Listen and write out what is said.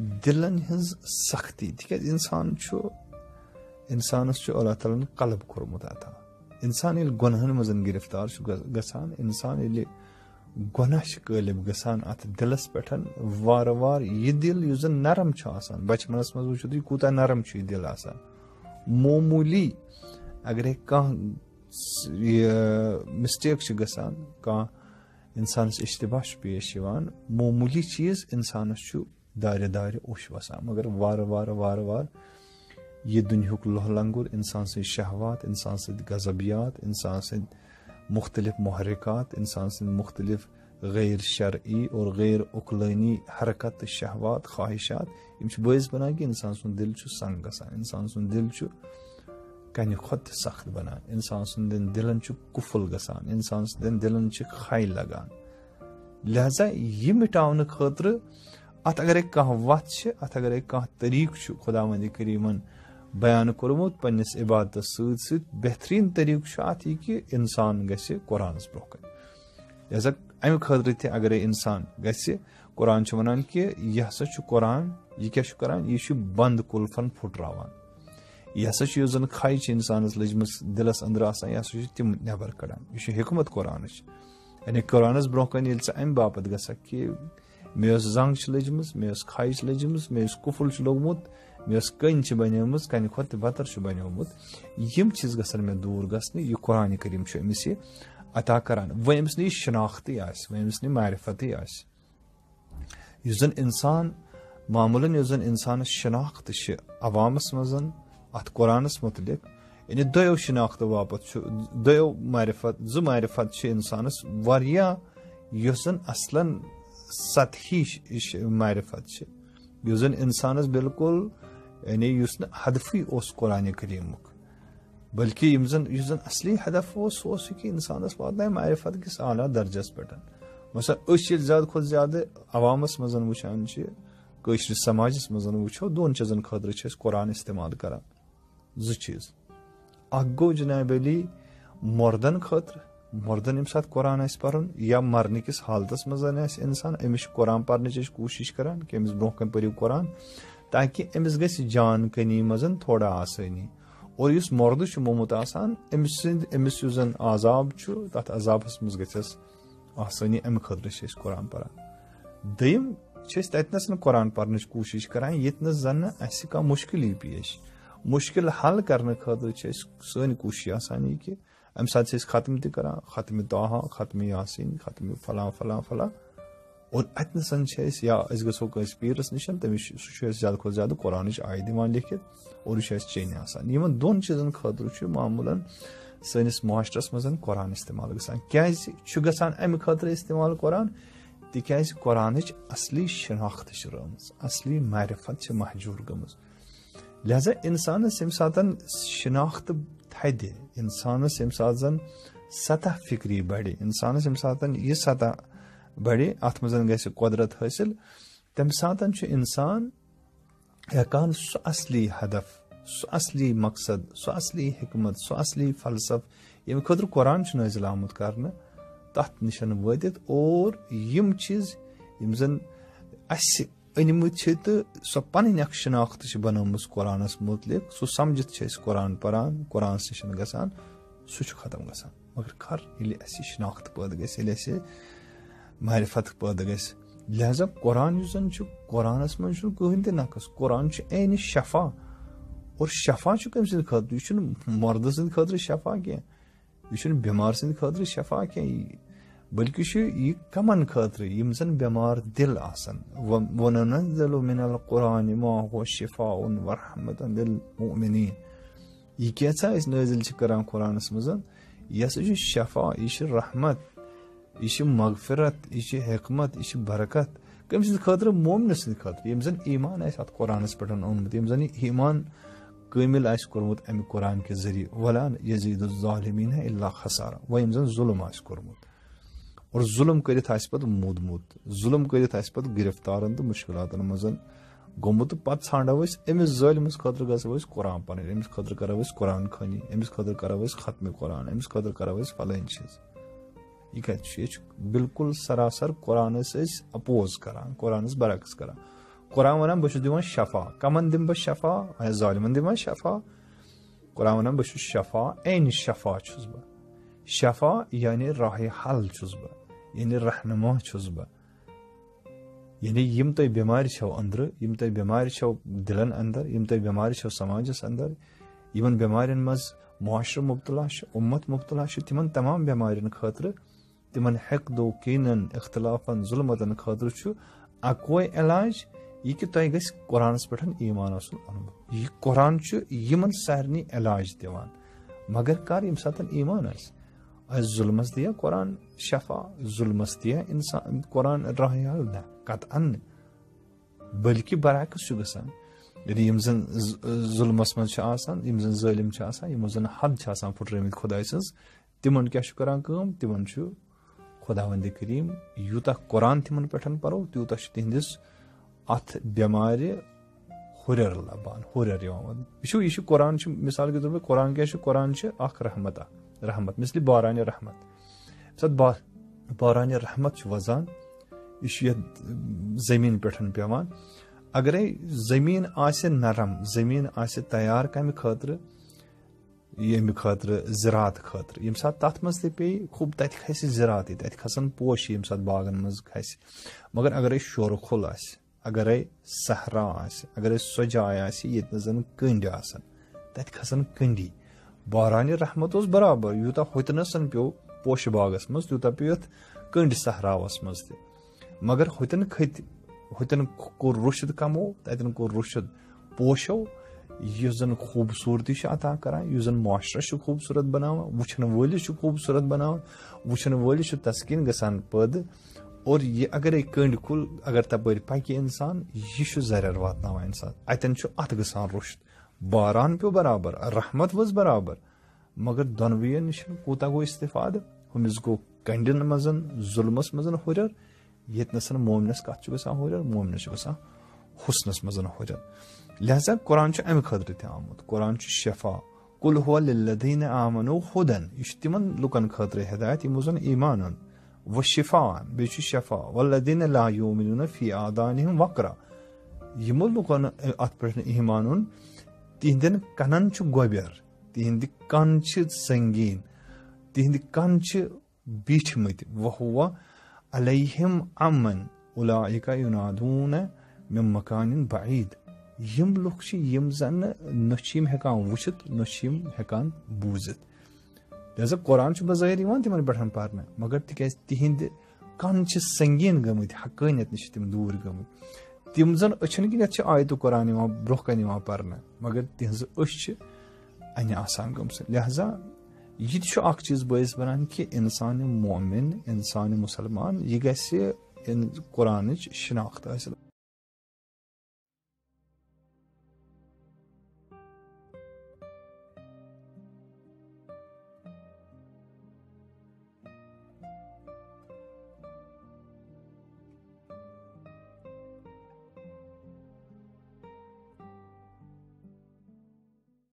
दिलन हज सख्ती तिकाज इंसानस अल्लाह ताला कलब कोरमुत अता इंसान ये गुनाहन मजन गिरफ्तार गसान इंसान ये गुनाह गलिब गसान अत दिलस पे वार वार यह दिल युजन नरम बचपनस मज वो कूत नरम यह दिल आसान मामूली अगर कह मिस्टेक गसान कह इंसानस इश्तिबाह पेश मामूली चीज इंसानस दारे दारे ओश वसान मगर वार वार वार वार यह दुनियुक लोह लंगुर इंसान से शहवात इंसान से गजबियात इंसान से मुख्तलिफ महरिकात इंसान से मुख्तलिफ गैर शर्ई और गैर उकलनी हरकत शहवात ख्वाहिशात बस बनान कि इंसान सुन दिल संग गसान इंसान सुन दिल कन खुद सख्त बनान इंसान सुंद दिलन कुफुल गसान इंसान सुंद दिलन खाई लगान लिहाजा यह मिटावन खतर अत अगर कह वत अत अगर कह तरीक खुदावंद करीमन बयान कोरमुत पन्निस इबादत सत बेहतरीन तरीक अत यह कि इंसान गस कुरानस ब्रोह कन लिहाजा अमि खतर अगर इंसान गस कुरान वनान कि यह हसा कुरान यह क्या करान यह बंद कुल्फन फुटरावान यह हसा जन खाई इंसानस लजम दिलस अंदर आसान यह हसा तम नबर कड़ान यह हिकमत कुरान यानी कुरानस ब्रोह कन ये अमि बापत गसा कि मे जंग लजम मे खाई लजम मे कुफुल लोगमुत मे कन बनेम कन खुद बतर बनेमुत यम चीज गसन मे दूर गसन यह कुरान करीम अमिस यह अता करान वह अमिस न शनाख्ती वह अमिस न मारिफती जन इंसान मामूलन जन इंसान शनाख्त अवामस मजन अत कुरानस मुतलिक यानी दो शनाख्त बापत दो मारिफत जो मारिफत इंसानस वारिया जन असलन सतही मारिफत जन इंसानस बिल्कुल यानी हदफी कुरान करीमुक बल्कि जन असली हदफ कि इंसानस वात मारिफत किस आला दर्जस पे मसल ज्यादा खुद ज्यादा अवामस मजन वुचान कशर समाजस मजन वो दोन चीजन खतर कुरान इस्तेमाल करान जो चीज गो जनाब अली मर्दन खतर मर्दन यम सात कुरान पर्न या मरने किस हालतस मजन इंसान अमिस कुरान पर्न कोशिश करान कि अमिस ब्रोह कन परू कुरान ताकि अमिस गस जान कनी मजन थोड़ा आसानी और इस मर्द मोमुत आसान अमिस जन आजाब तथ अजाबस मज गस आसानी अमि खतर कुरान परान दयम ततनस कुरान पर्न कोशिश करान यतनस जन कह मुश्किल पेश मुश्किल हल करने खतर सन कोशिश आसान कि अमि सात खत्म तरान खत्म ताहा खत्म यासीन खत्म फला फला फला और अतनसन या गो कस पीरस निशन तमिस ज्यादा खुद ज्यादा कुरान आय दिवान लिखित और यह चेन आसान यमन दोन चीजन खतर मामूलन सनिस माशरस मजन कुरान इस्तेमाल गसान क्या गसान अमि खतर इस्तेमाल कुरान तिकाज कुरान असली शनाख्त रमज असली मारिफत महजूर गमज लिहाजा इंसानस यम सात शनाख्त थद इंसानस यम सात जन सतह फिक्री बढ़े इंसानस यम सात यह सतह बढ़े अत मजन गस कुदरत हासिल तम सात इंसान हेकान सह असली हदफ सह असली मकसद सह असली हिकमत सह असली फलसफ यम खतर कुरान नाजिल आमुत करने तथ निशन वातित और यम चीज यम जन अनमुत तो सह पन शनाख्त बनमस कुरानस मुतलिक सह समझित कुरान परान कुरान निशन गसान सह खत्म गसान मगर खर ये शनाख्त पैदा गस मारिफत पैदा गस लिहाजा कुरान कुरानस मज कहीं ते नकस कुरान ऐन शफा और शफा कम सद खतर यह मर्द सद खतर शफा क्या यह बेमार सद खतर शफा क्या बल्कि यह कमन खतर यम जन बेमार दिल आसन वनुनज़्ज़िलु मिनल कुरानि मा हुवा शिफाउन व रहमतुन लिल मुमिनीन यह क्या नाजिल करान कुरानस मज यह शफा यह रहमत यह मगफिरत यह हिकमत यह बरकत कम सद खतर मोमिन सद खतर यम जन ईमान अत कुरानस पे ओनमुत यम जन ईमान कामिल कोरमुत अमि कुरान के जरिए वला यज़ीदुज़्ज़ालिमीन इल्ला खसारा व यम जन जुल्म कोरमुत और जुल्म करित पे मोदमुत जुल्म करित पे गिरफ्तारन तो मुश्किलातन मजन गोमुत पत ाणो अमिस ज़ालिमस खतर गो कुरान पढ़ अमिस खतर करो कुरान खानी अमिस खतर करो खत्म कुरान अमिस खतर करो फलान चीज यह कत बिल्कुल सरासर कुरानस अपोज करान कुरानस बरक्स करान Quran वनान बह दिवान शफा कमन दिम बह शफा जालिमन दिवान शफा Quran वनान बह शफा ऐन शफा छुस बह शफा यानी राह हल छुस बह यानी रहनुमा छुस बह यानी यम तय बीमार छो अंदर यम तय बीमार छो दिलन अंदर यम तय बीमार छो समाजस अंदर यमन बीमारिन मज मुआशर मुब्तला उम्मत मुब्तला तिमन तमाम बीमारिन खतर तिमन हकदो कीनन इख्तिलाफन जुल्मतन खतर छु अकोय इलाज यह कि तय गस कुरानस पे ईमान आसन यह कुरान यमन सारनी इलाज दिवान मगर कर यम सातन ईमान जुल्मस दिया कुरान शफा जुल्मस दिया इंसान कुरान राह न कतअन बल्कि बरअक्स गसान यानी यम जन जुल्मस मज यम जन जालिम यमो जन हद फुटरमित खुदाय सज तिमन क्या करान तिमन खुदावंद करीम यूता कुरान तिमन पे परो तूता तिहंदिस अथ बेमार हुरर लबान हुरर यह कुरान मिसाल के तौर पर कुरान क्या कुरान रहमत रहमत मिसल बारान रहमत सत बारान रहमत वजान यह जमीन पे पेवान अगर जमीन आसे नरम जमीन आसे तैयार कम खतर यम खतर ज़रात खतर यम सात तथ मज पे खूब तत खस ज़रात तत खसन पोश यम सात बागन मज खस मगर अगर शोर खुल अगर सहरा अगर सो जाय ये जन कंड तत खसन कंडी बारान रहमत बराबर यूता होतनसन पे पोश बागस मज तूता पे कंड सहरावस मज मगर होतन खत होतन कोर रुशद कमो ततन कोर रुशद पोशो यह जन खूबसूरती अता करान यह जन मुआशरा खूबसूरत बनावा वुचन वलिस खूबसूरत बनावा वुचन वलिस तस्कीन गसान पद और ये अगर कंड कुल अगर तपर पकि इंसान यह जरर वातनावा इंसान अतन अत गसान रुशद बारान पे बराबर रहमत वज बराबर मगर दोनवयन निश कूता गो इस्तिफाद हमिस गो कंडन मजन जुल्मस मजन हुरर यतनसन मोमिनस कत गसान हुरर मोमिनस गसान हुस्नस मजन हुरर लिहाजा कुरान अमि खतर त आमुत कुरान शफा कुल हुवा लिल्लज़ीना आमनू हुदन यह तिमन लुकन खतर हिदायत यमो जन ईमान व शिफा बे शफा वल्लज़ीना ला युमिनून फी आदानिहिम वक्रा यमो लुकन अत पे ईमान तिहंदन कनन गोबर तिहंद कन संगीन तिहंद कन बीठमत वहुवा अलैहिम अमन उलाइका युनादून मिन मकानिन बईद यम लुक यम जन नम हेकान वुचित नम हेकान बूजित लिहाजा कुरान बज़ाहिर तिमन पे पारन मगर तिकाज तिहंद कन संगीन गमत हकानियत नश तिम दूर गमत तिम जन अछन किन आयत कुरान ब्रोह कन पारन मगर तिहज अश अन आसान गमस लिहाजा यह चीज बायस बनान कि इंसान मोमिन इंसान मुसलमान यह गि कुरान शनाख्त हासिल।